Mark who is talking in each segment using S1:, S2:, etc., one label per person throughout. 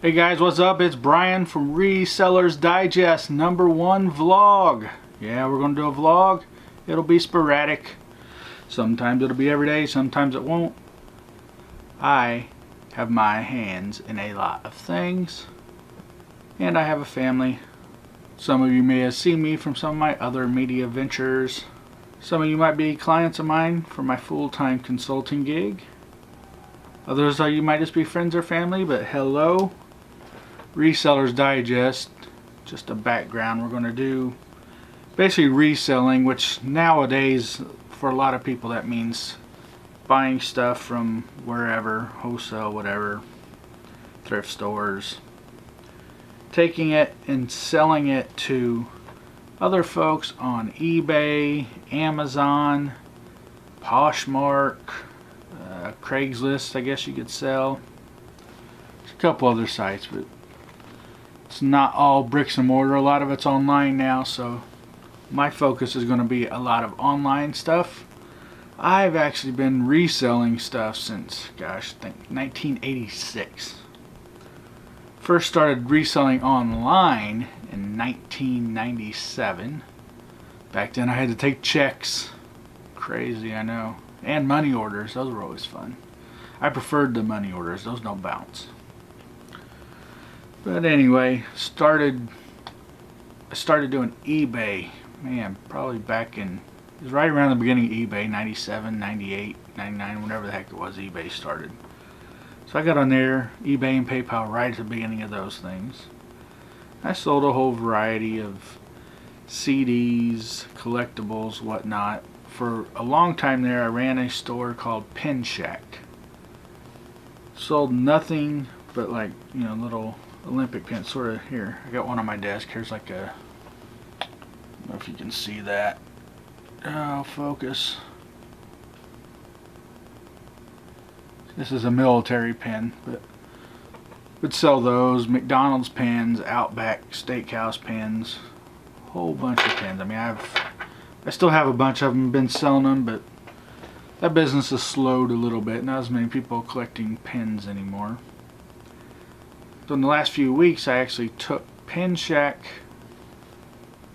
S1: Hey guys, what's up? It's Brian from Resellers Digest #1 vlog. Yeah, we're gonna do a vlog. It'll be sporadic. Sometimes it'll be every day, sometimes it won't. I have my hands in a lot of things, and I have a family. Some of you may have seen me from some of my other media ventures. Some of you might be clients of mine for my full-time consulting gig. Others of you might just be friends or family, but hello. Resellers Digest, just a background. We're going to do basically reselling, which nowadays for a lot of people that means buying stuff from wherever, wholesale, whatever, thrift stores, taking it and selling it to other folks on eBay, Amazon, Poshmark, Craigslist, I guess you could sell. There's a couple other sites, but it's not all bricks and mortar. A lot of it's online now, so my focus is going to be a lot of online stuff. I've actually been reselling stuff since, gosh, I think 1986. First started reselling online in 1997. Back then I had to take checks. Crazy, I know. And money orders. Those were always fun. I preferred the money orders. Those don't bounce. But anyway, I started doing eBay, man, probably back in, it was right around the beginning of eBay, 97, 98, 99, whatever the heck it was, eBay started. So I got on there, eBay and PayPal, right at the beginning of those things. I sold a whole variety of CDs, collectibles, whatnot. For a long time there, I ran a store called Pin Shack. Sold nothing but, like, you know, little Olympic pins, sort of. Here, I got one on my desk. Here's like a, I don't know if you can see that. Oh, focus. This is a military pin, but would sell those. McDonald's pins, Outback Steakhouse pins, whole bunch of pins. I mean, I still have a bunch of them, been selling them, but that business has slowed a little bit. Not as many people collecting pins anymore. So in the last few weeks, I actually took Pin Shack,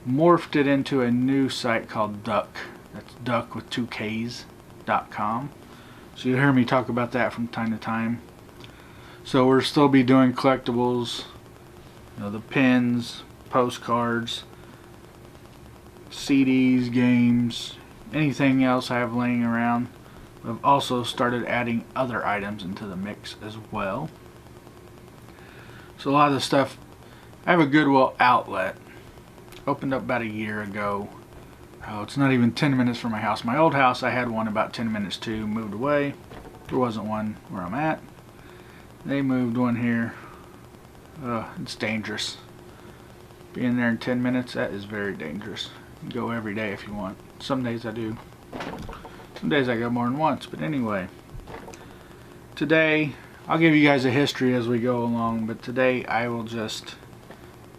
S1: morphed it into a new site called DUCKK. That's duck with 2 Ks.com. So you'll hear me talk about that from time to time. So we'll still be doing collectibles, you know, the pins, postcards, CDs, games, anything else I have laying around. I've also started adding other items into the mix as well. So a lot of the stuff, I have a Goodwill Outlet. Opened up about a year ago. Oh, it's not even 10 minutes from my house. My old house, I had one about 10 minutes to. Moved away. There wasn't one where I'm at. They moved one here. It's dangerous. Being there in 10 minutes, that is very dangerous. You can go every day if you want. Some days I do. Some days I go more than once. But anyway, today I'll give you guys a history as we go along, but today I will just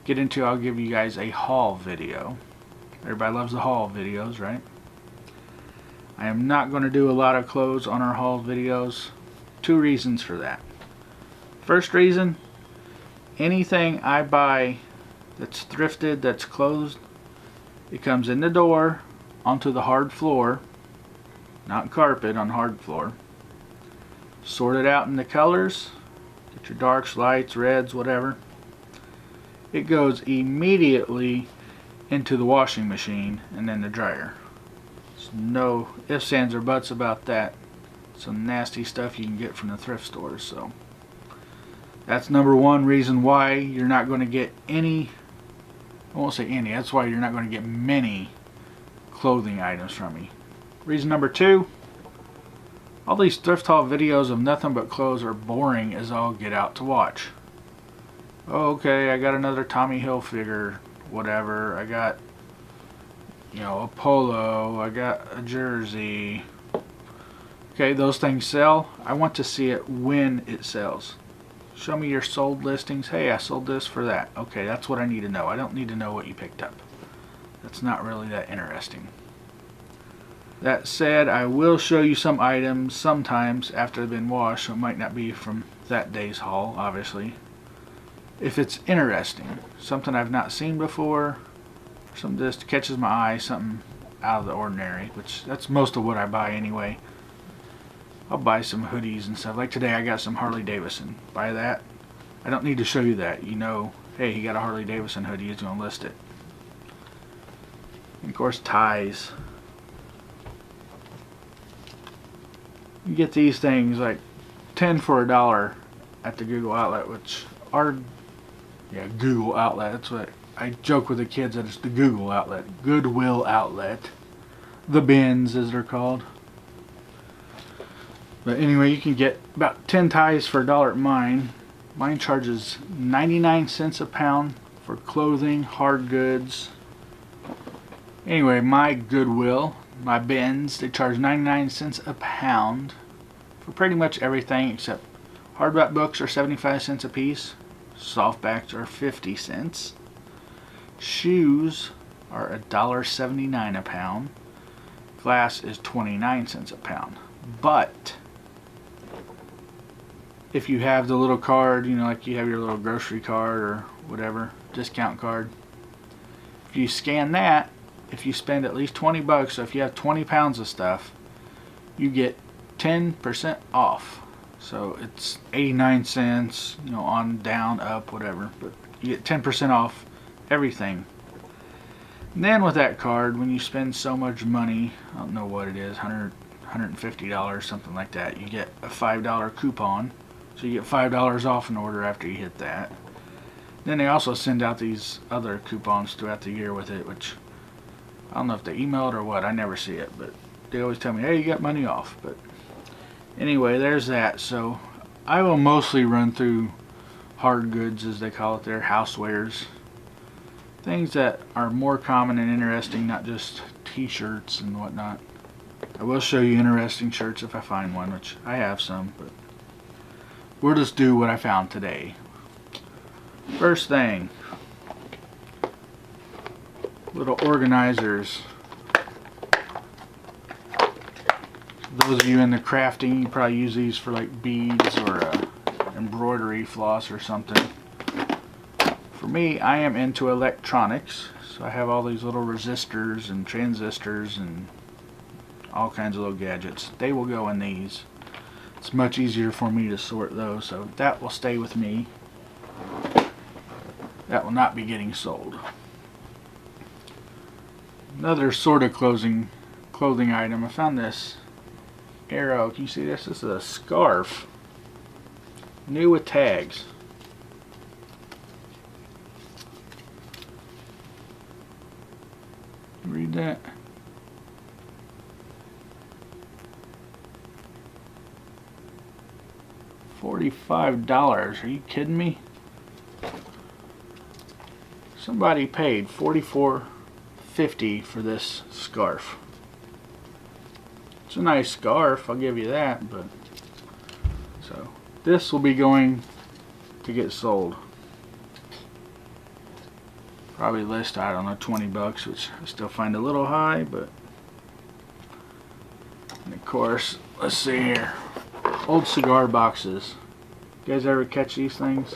S1: I'll give you guys a haul video. Everybody loves the haul videos, right? I am not going to do a lot of clothes on our haul videos. 2 reasons for that. First reason, anything I buy that's thrifted, that's closed, it comes in the door onto the hard floor, not carpet, on hard floor. Sort it out in the colors, get your darks, lights, reds, whatever. It goes immediately into the washing machine and then the dryer. There's no ifs, ands, or buts about that. Some nasty stuff you can get from the thrift stores. So that's #1 reason why you're not going to get any, I won't say any, that's why you're not going to get many clothing items from me. Reason #2, all these thrift haul videos of nothing but clothes are boring as all get out to watch. Okay, I got another Tommy Hilfiger, whatever. I got, you know, a polo. I got a jersey. Okay, those things sell. I want to see it when it sells. Show me your sold listings. Hey, I sold this for that. Okay, that's what I need to know. I don't need to know what you picked up. That's not really that interesting. That said, I will show you some items sometimes after they've been washed, so it might not be from that day's haul, obviously. if it's interesting, something I've not seen before, something just catches my eye, something out of the ordinary, which that's most of what I buy anyway. I'll buy some hoodies and stuff. Like today I got some Harley Davidson. Buy that. I don't need to show you that. You know, hey, he got a Harley Davidson hoodie, he's going to list it. And of course, ties. You get these things like 10 for $1 at the Goodwill Outlet, which are, yeah, Goodwill Outlet. That's what I joke with the kids, that it's the Goodwill Outlet. Goodwill Outlet. The bins, as they're called. But anyway, you can get about 10 ties for $1 at mine. Mine charges 99 cents a pound for clothing, hard goods. Anyway, my Goodwill, my bins, they charge 99 cents a pound for pretty much everything except hardback books are 75 cents a piece. Softbacks are 50 cents. Shoes are $1.79 a pound. Glass is 29 cents a pound. But if you have the little card, you know, like you have your little grocery card or whatever, discount card, if you scan that, if you spend at least 20 bucks, so if you have 20 pounds of stuff, you get 10% off. So it's 89 cents, you know, on, down, up, whatever, but you get 10% off everything. And then with that card, when you spend so much money, I don't know what it is, $150, something like that, you get a $5 coupon. So you get $5 off an order after you hit that. Then they also send out these other coupons throughout the year with it, which I don't know if they email it or what. I never see it, but they always tell me, hey, you got money off. But anyway, there's that. So I will mostly run through hard goods, as they call it there, housewares. Things that are more common and interesting, not just t-shirts and whatnot. I will show you interesting shirts if I find one, which I have some, but we'll just do what I found today. First thing, little organizers. Those of you in the crafting, you probably use these for like beads or embroidery floss or something. For me, I am into electronics, so I have all these little resistors and transistors and all kinds of little gadgets. They will go in these. It's much easier for me to sort those, so that will stay with me. That will not be getting sold. Another sort of clothing item. I found this arrow. Can you see this? This is a scarf. New with tags. Read that. $45. Are you kidding me? Somebody paid $44.50 for this scarf. It's a nice scarf, I'll give you that, but so this will be going to get sold. Probably list, I don't know, 20 bucks, which I still find a little high, but and of course, let's see here. Old cigar boxes. You guys ever catch these things?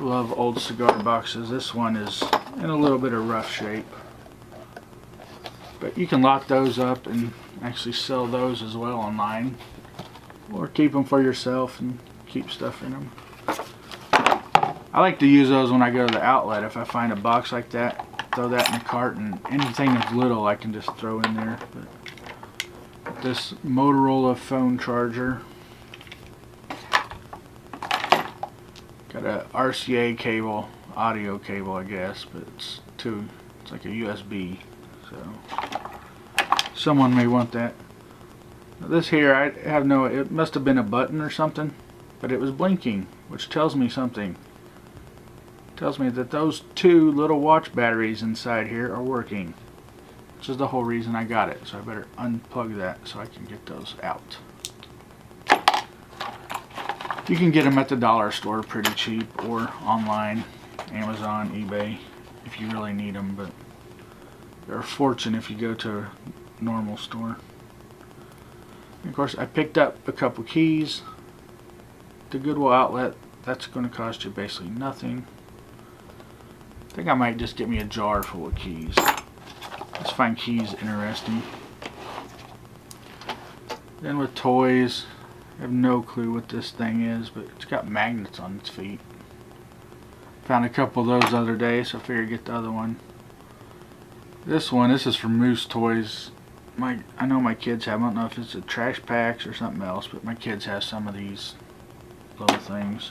S1: Love old cigar boxes. This one is in a little bit of rough shape, but you can lock those up and actually sell those as well online, or keep them for yourself and keep stuff in them. I like to use those when I go to the outlet. If I find a box like that, throw that in the cart, and anything that's little I can just throw in there. But this Motorola phone charger, got a RCA cable, audio cable I guess, but it's like a USB, so someone may want that. Now this here, I have no, it must have been a button or something, but it was blinking, which tells me something. It tells me that those two little watch batteries inside here are working, which is the whole reason I got it. So I better unplug that so I can get those out. You can get them at the dollar store pretty cheap, or online, Amazon, eBay, if you really need them, but they're a fortune if you go to a normal store. And of course, I picked up a couple keys. The Goodwill Outlet that's going to cost you basically nothing. I think I might just get me a jar full of keys. Let's find keys interesting. Then with toys, I have no clue what this thing is, but it's got magnets on its feet. Found a couple of those the other day, so I figured get the other one. This is for Moose Toys. I know my kids have, I don't know if it's a trash packs or something else, but my kids have some of these little things.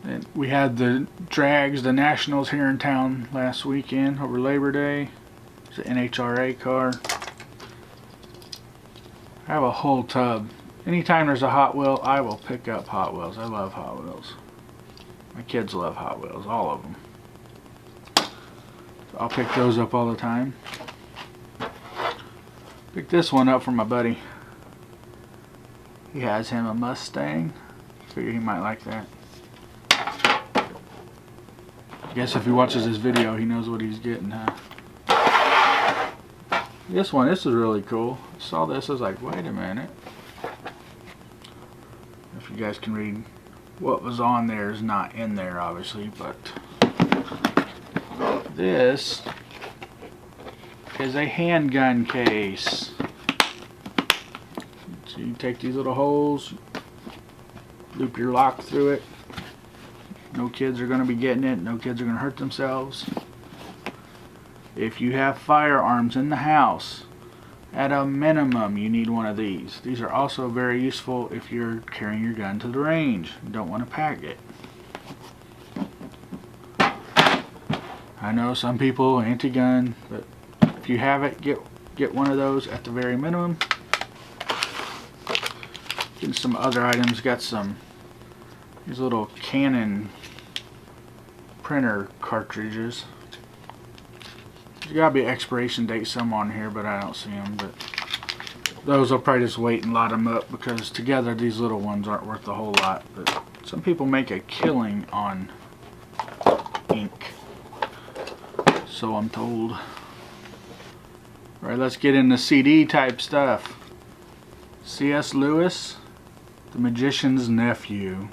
S1: And we had the drags, the Nationals here in town last weekend over Labor Day. It's an NHRA car. I have a whole tub. Anytime there's a Hot Wheel, I will pick up Hot Wheels. I love Hot Wheels. My kids love Hot Wheels, all of them. So I'll pick those up all the time. Picked this one up for my buddy. He has him a Mustang. Figured he might like that. I guess if he watches this video, he knows what he's getting, huh? This is really cool. I saw this, I was like, wait a minute. If you guys can read, what was on there is not in there, obviously, but this is a handgun case. So you take these little holes, loop your lock through it. No kids are going to be getting it. No kids are going to hurt themselves. If you have firearms in the house, at a minimum you need one of these. These are also very useful if you're carrying your gun to the range and don't want to pack it. I know some people anti-gun, but if you have it, get one of those at the very minimum. Getting some other items, got these little Canon printer cartridges. There's got to be an expiration date some on here, but I don't see them. But those I'll probably just wait and lot them up, because together these little ones aren't worth a whole lot. But some people make a killing on ink, so I'm told. Alright, let's get into CD type stuff. C.S. Lewis, The Magician's Nephew.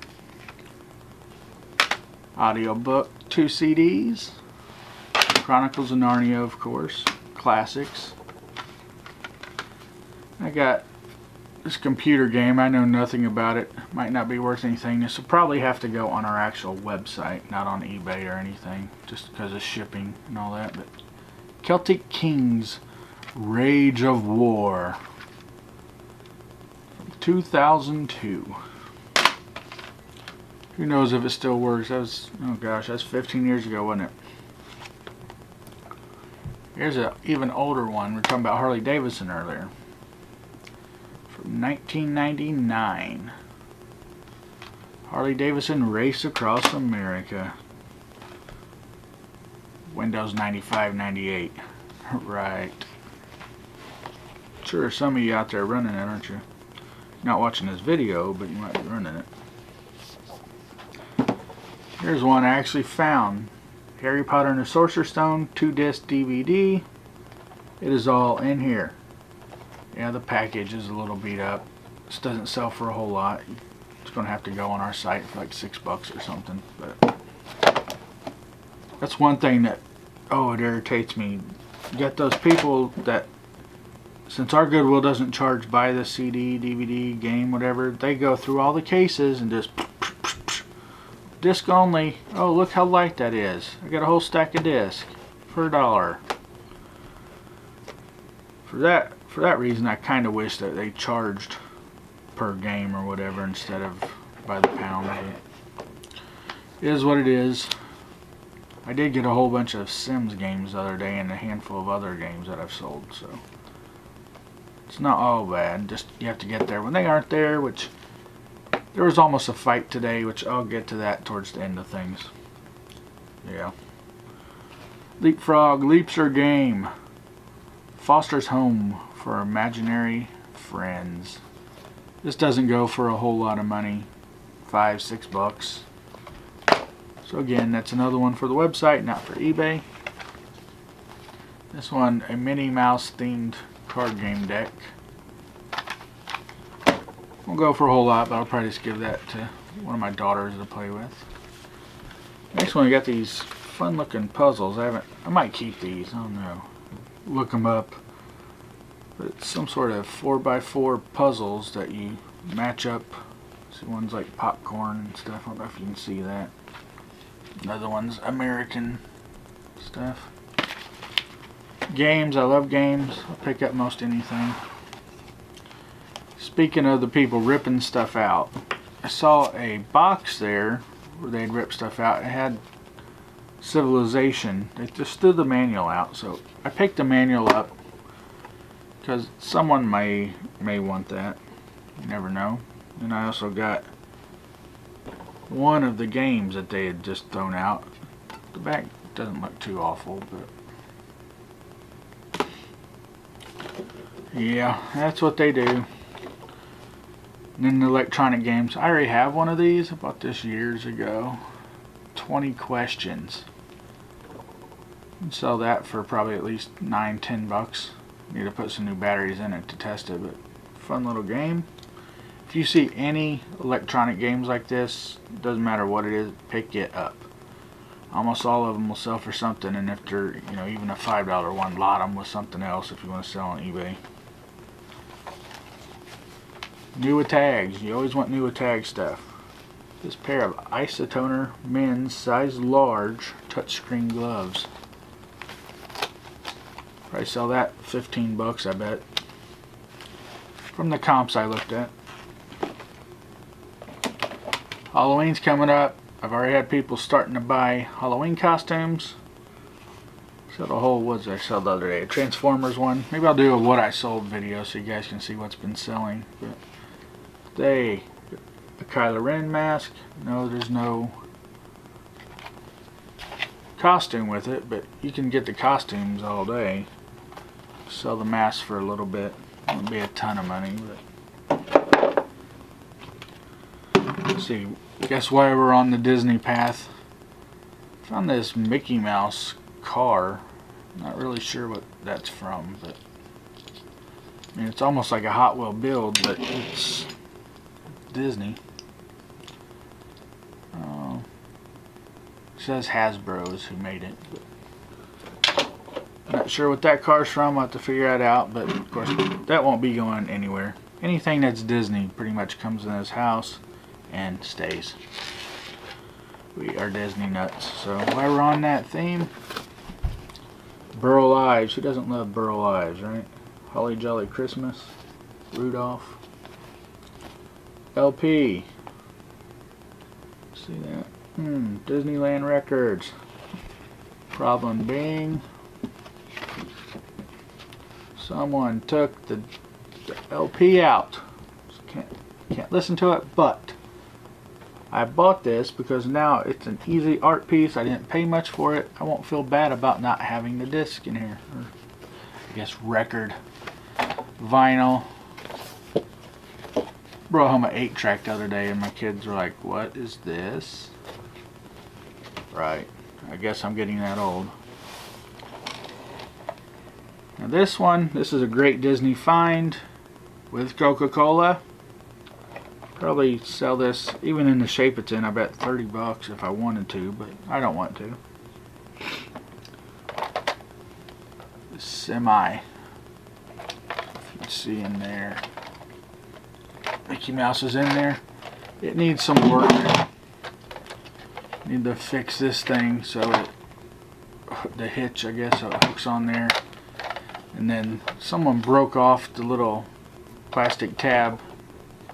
S1: Audiobook, 2 CDs. Chronicles of Narnia, of course, classics. I got this computer game. I know nothing about it. Might not be worth anything. This will probably have to go on our actual website, not on eBay or anything, just because of shipping and all that. But Celtic Kings, Rage of War, from 2002. Who knows if it still works? That was, oh gosh, that's 15 years ago, wasn't it? Here's an even older one. We were talking about Harley Davidson earlier. From 1999. Harley Davidson Race Across America. Windows 95, 98. Right. Sure, some of you out there running it, aren't you? Not watching this video, but you might be running it. Here's one I actually found. Harry Potter and the Sorcerer's Stone 2-disc DVD. It is all in here. Yeah, the package is a little beat up. This doesn't sell for a whole lot. It's going to have to go on our site for like $6 or something. But that's one thing that, oh, it irritates me. You got those people that, since our Goodwill doesn't charge by the CD, DVD, game, whatever, they go through all the cases and just disc only. Oh, look how light that is. I got a whole stack of discs for $1. For that reason, I kind of wish that they charged per game or whatever instead of by the pound. But it is what it is. I did get a whole bunch of Sims games the other day and a handful of other games that I've sold, so it's not all bad. Just you have to get there when they aren't there, which there was almost a fight today, which I'll get to that towards the end of things. Yeah. Leapfrog, Leaps Are Game. Foster's Home for Imaginary Friends. This doesn't go for a whole lot of money. $5, $6. So again, that's another one for the website, not for eBay. This one, a Minnie Mouse themed card game deck. Won't go for a whole lot, but I'll probably just give that to one of my daughters to play with. Next one, we got these fun looking puzzles. I might keep these, I don't know. Look them up. But it's some sort of 4x4 puzzles that you match up. See, one's like popcorn and stuff. I don't know if you can see that. Another one's American stuff. Games, I love games. I'll pick up most anything. Speaking of the people ripping stuff out, I saw a box there where they'd rip stuff out. It had Civilization. They just threw the manual out, so I picked the manual up because someone may want that. You never know. And I also got one of the games that they had just thrown out. The back doesn't look too awful, but yeah, that's what they do. And then the electronic games. I already have one of these. I bought this years ago. 20 questions. And sell that for probably at least $9-10 bucks. Need to put some new batteries in it to test it, but fun little game. If you see any electronic games like this, doesn't matter what it is, pick it up. Almost all of them will sell for something, and if they're, you know, even a $5 one, lot them with something else if you want to sell on eBay. New with tags. You always want new with tag stuff. This pair of Isotoner men's size large touchscreen gloves. Probably sell that 15 bucks, I bet. From the comps I looked at. Halloween's coming up. I've already had people starting to buy Halloween costumes. Sold a whole, what did I sell the other day? A Transformers one. Maybe I'll do a what I sold video so you guys can see what's been selling. But a Kylo Ren mask. No, there's no costume with it, but you can get the costumes all day. Sell the mask for a little bit. Won't be a ton of money, but let's see. Guess why we're on the Disney path? Found this Mickey Mouse car. Not really sure what that's from, but I mean, it's almost like a Hot Wheel build, but it's Disney. It says Hasbro's who made it, but not sure what that car's from. I'll have to figure that out, but of course that won't be going anywhere. Anything that's Disney pretty much comes in this house and stays. We are Disney nuts. So while we're on that theme, Burl Ives. Who doesn't love Burl Ives, right? Holly Jolly Christmas, Rudolph, LP. See that? Disneyland Records. Problem being, someone took the LP out. So can't listen to it, but I bought this because now it's an easy art piece. I didn't pay much for it. I won't feel bad about not having the disc in here. Or I guess record. Vinyl. Brought home an 8-track the other day and my kids were like, what is this? Right. I guess I'm getting that old. Now this is a great Disney find with Coca-Cola. Probably sell this, even in the shape it's in, I bet 30 bucks if I wanted to, but I don't want to. The Semi. If you can see in there. Mickey Mouse is in there. It needs some work. Need to fix this thing so the hitch, I guess, so it hooks on there. And then someone broke off the little plastic tab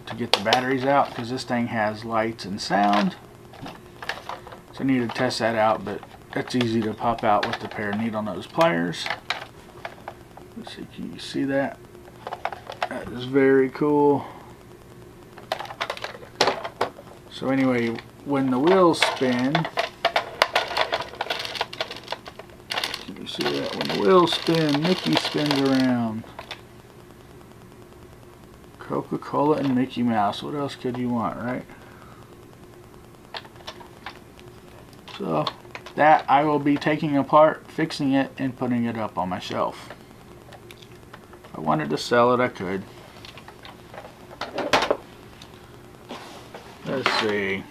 S1: to get the batteries out because this thing has lights and sound. So I need to test that out, but that's easy to pop out with a pair of needle nose pliers. Let's see, can you see that? That is very cool. So anyway, when the wheels spin, can you see that? When the wheels spin, Mickey spins around. Coca-Cola and Mickey Mouse. What else could you want, right? So that I will be taking apart, fixing it, and putting it up on my shelf. If I wanted to sell it, I could. Let's see.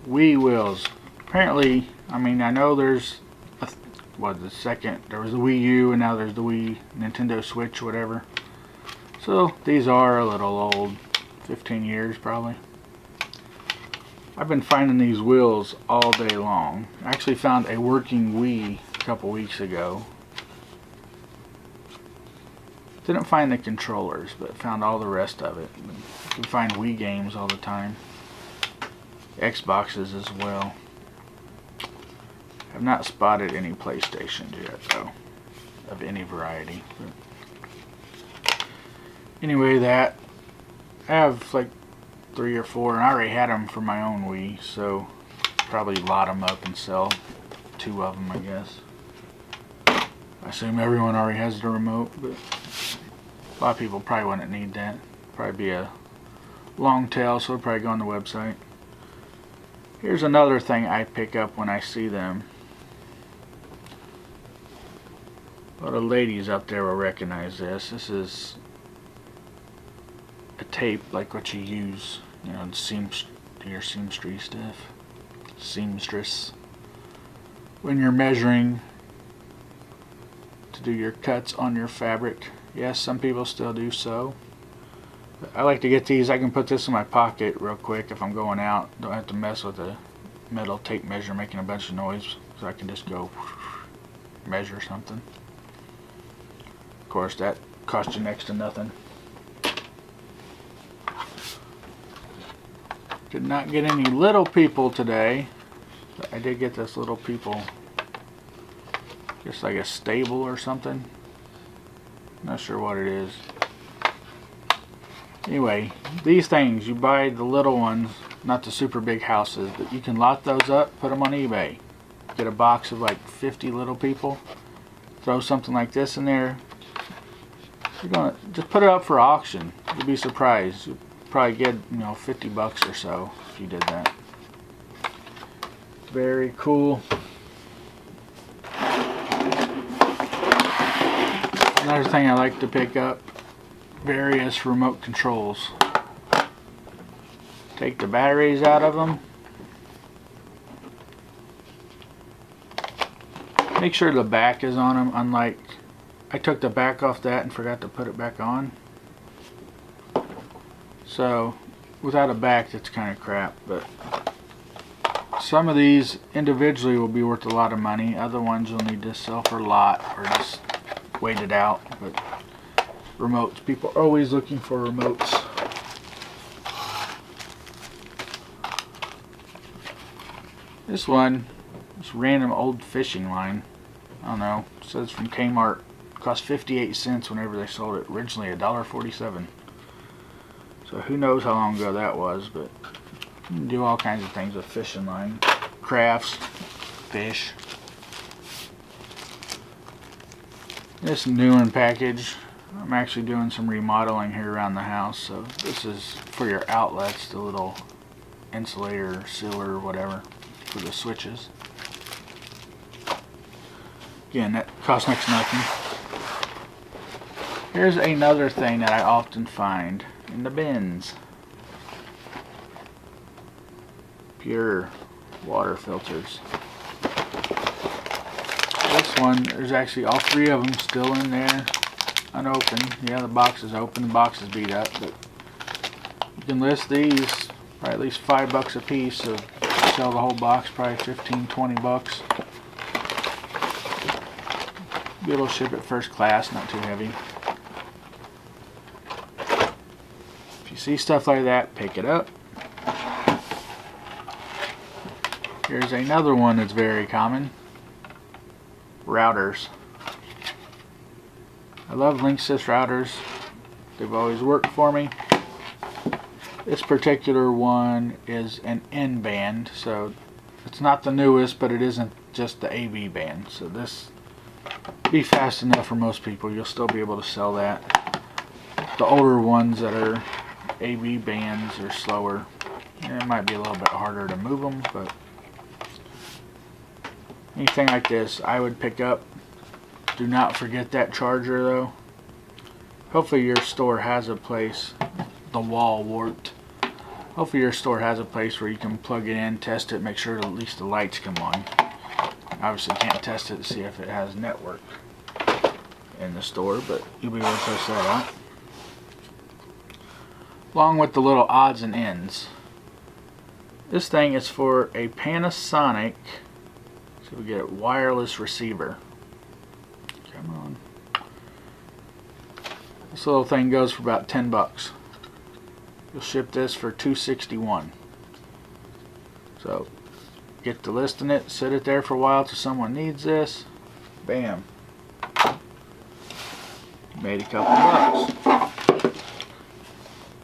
S1: Wii wheels. Apparently, I mean, I know there's there was the Wii U and now there's the Wii Nintendo Switch, whatever. So these are a little old, 15 years probably. I've been finding these wheels all day long. I actually found a working Wii a couple weeks ago. Didn't find the controllers, but found all the rest of it. You can find Wii games all the time. Xboxes as well. Have not spotted any PlayStations yet, though, of any variety. But anyway, I have like 3 or 4, and I already had them for my own Wii, so probably lot them up and sell 2 of them, I guess. I assume everyone already has the remote, but a lot of people probably wouldn't need that. Probably be a long tail, so it'll probably go on the website. Here's another thing I pick up when I see them. A lot of ladies up there will recognize this. This is a tape like what you use, you know, your seamstress stuff. Seamstress. When you're measuring to do your cuts on your fabric. Yes, some people still do so. But I like to get these. I can put this in my pocket real quick if I'm going out. Don't have to mess with a metal tape measure making a bunch of noise. So I can just go measure something. Of course, that costs you next to nothing. Did not get any little people today. But I did get this little people. Just like a stable or something. Not sure what it is. Anyway, these things, you buy the little ones, not the super big houses, but you can lot those up, put them on eBay. Get a box of like 50 little people, throw something like this in there. You're gonna just put it up for auction. You'll be surprised. You'll probably get, you know, 50 bucks or so if you did that. Very cool. Another thing I like to pick up, various remote controls. Take the batteries out of them. Make sure the back is on them, unlike I took the back off that and forgot to put it back on. So without a back, that's kind of crap, but some of these individually will be worth a lot of money. Other ones you'll need to sell for a lot or just wait it out. But remotes, people are always looking for remotes. This one, this random old fishing line, I don't know, it says from Kmart, cost 58 cents whenever they sold it, originally $1.47. So who knows how long ago that was, but you can do all kinds of things with fishing line, crafts, fish. This new one package, I'm actually doing some remodeling here around the house, so this is for your outlets, the little insulator, sealer, or whatever, for the switches. Again, that costs next to nothing. Here's another thing that I often find in the bins. Pure water filters. This one, there's actually all 3 of them still in there, unopened. Yeah, the box is open, the box is beat up, but you can list these for at least $5 a piece, so sell the whole box, probably 15, 20 bucks. Be able to ship it first class, not too heavy. If you see stuff like that, pick it up. Here's another one that's very common. Routers. I love Linksys routers. They've always worked for me. This particular one is an N band, so it's not the newest, but it isn't just the AB band. So this be fast enough for most people. You'll still be able to sell that. The older ones that are AB bands are slower. It might be a little bit harder to move them, but anything like this I would pick up. Do not forget that charger though. Hopefully your store has a place, the wall warped, Hopefully your store has a place where you can plug it in, test it, make sure at least the lights come on. Obviously you can't test it to see if it has network in the store, but you'll be able to test that out. Along with the little odds and ends. This thing is for a Panasonic, so we get a wireless receiver. Come on. This little thing goes for about 10 bucks. You'll ship this for $2.61. So get to listing it, sit it there for a while till someone needs this. Bam. Made a couple bucks.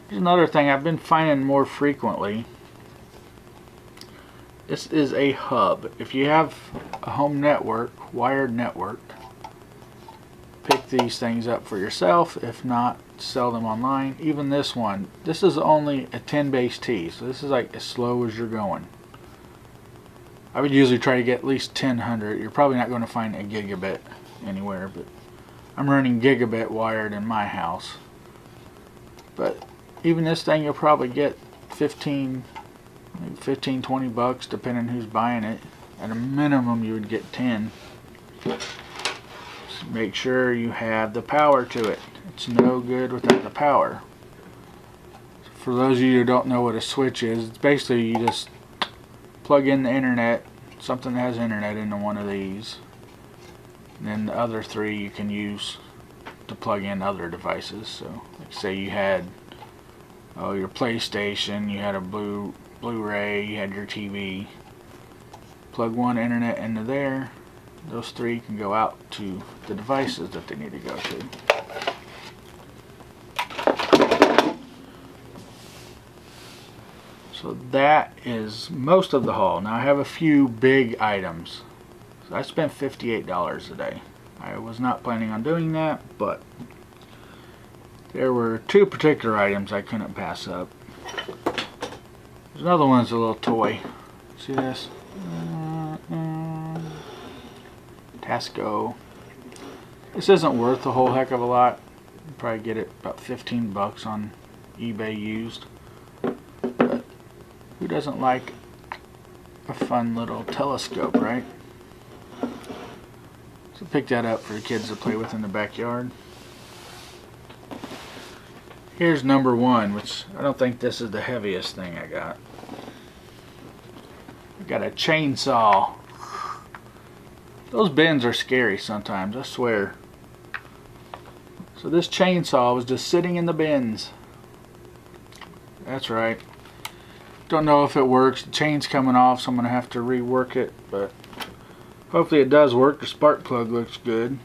S1: Here's another thing I've been finding more frequently. This is a hub. If you have a home network, wired network, pick these things up for yourself. If not, sell them online. Even this one, this is only a 10 base T, so this is like as slow as you're going. I would usually try to get at least 1000. You're probably not going to find a gigabit anywhere, but I'm running gigabit wired in my house. But even this thing you'll probably get 15, maybe 15, 20 bucks depending who's buying it. At a minimum you would get 10. Just make sure you have the power to it. It's no good without the power. For those of you who don't know what a switch is, it's basically you just plug in the internet, something that has internet into one of these, and then the other three you can use to plug in other devices. So like say you had your PlayStation, you had a Blu-ray, you had your TV, plug one internet into there, those three can go out to the devices that they need to go to. So that is most of the haul. Now I have a few big items. So I spent $58 a day. I was not planning on doing that, but there were two particular items I couldn't pass up. There's another one that's a little toy. See this? Tasco. This isn't worth a whole heck of a lot. You probably get it about 15 bucks on eBay used. But who doesn't like a fun little telescope, right? So pick that up for the kids to play with in the backyard. Here's number one, which I don't think this is the heaviest thing I got. I got a chainsaw. Those bins are scary sometimes, I swear. So this chainsaw was just sitting in the bins. That's right. Don't know if it works. The chain's coming off, so I'm going to have to rework it, but hopefully it does work. The spark plug looks good.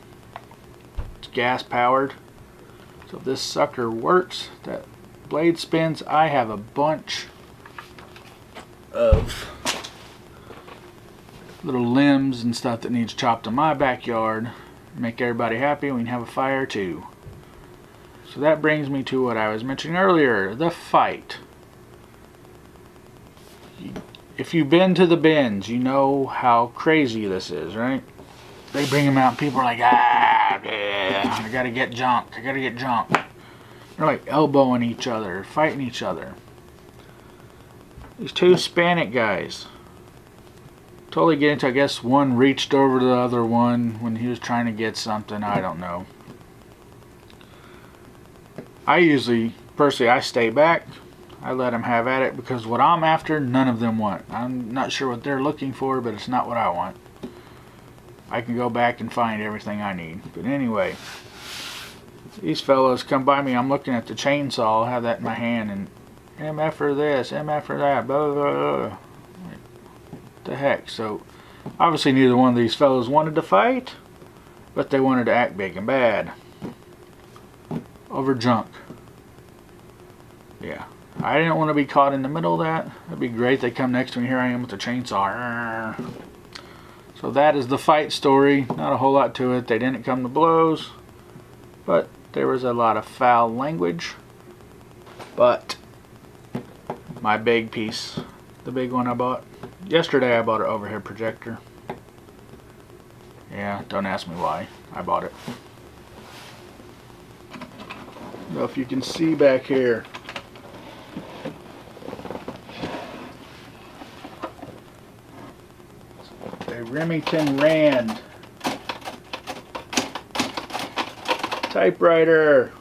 S1: It's gas powered. So if this sucker works, that blade spins. I have a bunch of little limbs and stuff that needs chopped in my backyard. Make everybody happy. We can have a fire too. So that brings me to what I was mentioning earlier, the fight. If you've been to the bins, you know how crazy this is, right? They bring them out and people are like, ah, yeah, I gotta get junk, I gotta get junk. They're like elbowing each other, fighting each other. These two Hispanic guys totally get into, I guess one reached over to the other one when he was trying to get something, I don't know. I usually, personally, I stay back. I let them have at it because what I'm after, none of them want. I'm not sure what they're looking for, but it's not what I want. I can go back and find everything I need. But anyway, these fellows come by me. I'm looking at the chainsaw. I have that in my hand, and MF for this, MF for that, blah, blah, blah. What the heck? So, obviously neither one of these fellows wanted to fight, but they wanted to act big and bad. Over junk. Yeah. I didn't want to be caught in the middle of that. That'd be great. They come next to me. Here I am with the chainsaw. So that is the fight story. Not a whole lot to it. They didn't come to blows, but there was a lot of foul language. But my big piece, the big one I bought yesterday, I bought an overhead projector. Yeah, don't ask me why. I bought it. Now if you can see back here, a Remington Rand typewriter.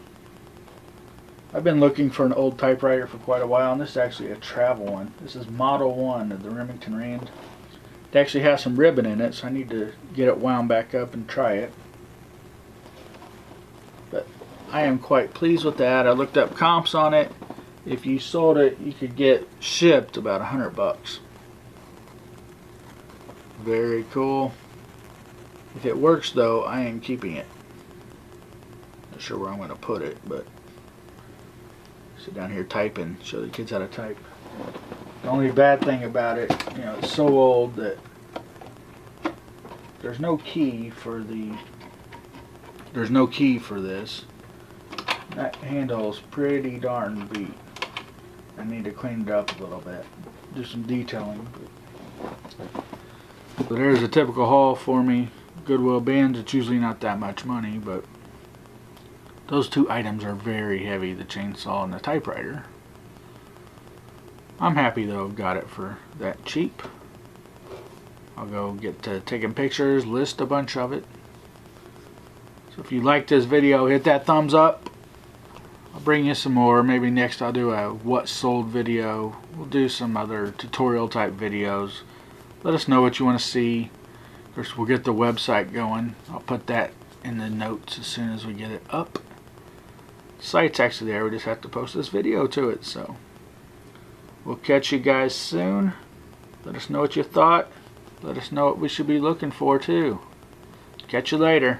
S1: I've been looking for an old typewriter for quite a while, and this is actually a travel one. This is Model 1 of the Remington Rand. It actually has some ribbon in it, so I need to get it wound back up and try it. But I am quite pleased with that. I looked up comps on it. If you sold it, you could get shipped about $100. Very cool. If it works though, I am keeping it. Not sure where I'm going to put it, but sit down here typing, show the kids how to type. The only bad thing about it, you know, it's so old that there's no key for this. That handle is pretty darn beat. I need to clean it up a little bit, do some detailing. So there's a typical haul for me. Goodwill bins, it's usually not that much money, but those two items are very heavy, the chainsaw and the typewriter. I'm happy though I've got it for that cheap. I'll go get to taking pictures, list a bunch of it. So if you liked this video, hit that thumbs up. I'll bring you some more. Maybe next I'll do a what sold video. We'll do some other tutorial type videos. Let us know what you want to see. First we'll get the website going. I'll put that in the notes as soon as we get it up. The site's actually there. We just have to post this video to it. So we'll catch you guys soon. Let us know what you thought. Let us know what we should be looking for too. Catch you later.